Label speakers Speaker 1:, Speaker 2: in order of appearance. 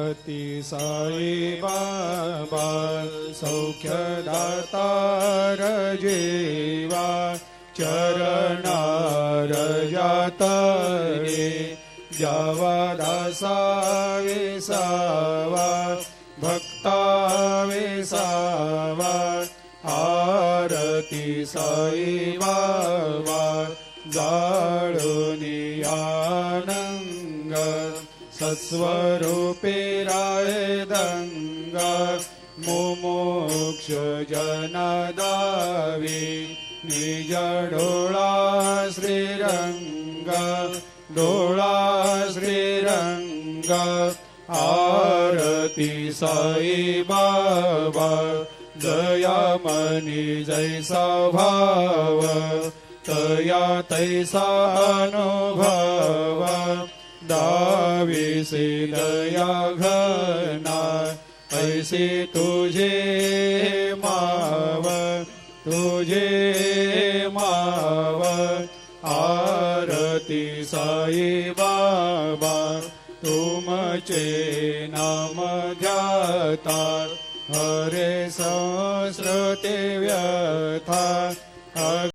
Speaker 1: अति साई बाबा सौख्यदातार जेवा चरणार जातरे जावा दासा विसावा भक्ता विसावा आरती साई बाबा जाळुनी आनंग सत्स्वरूपे राय दंग मुमुक्ष जनदावी निज डोळा श्रीरंग डोळा श्रीरंग आरती साई बाबा जया मनी जैसा भाव तया तैसा अनुभव दाविसे दया घना ऐसे तुझे माव आरती साई बाबा तुमचे नाम ध्याता हरे सहस्रते व्यथा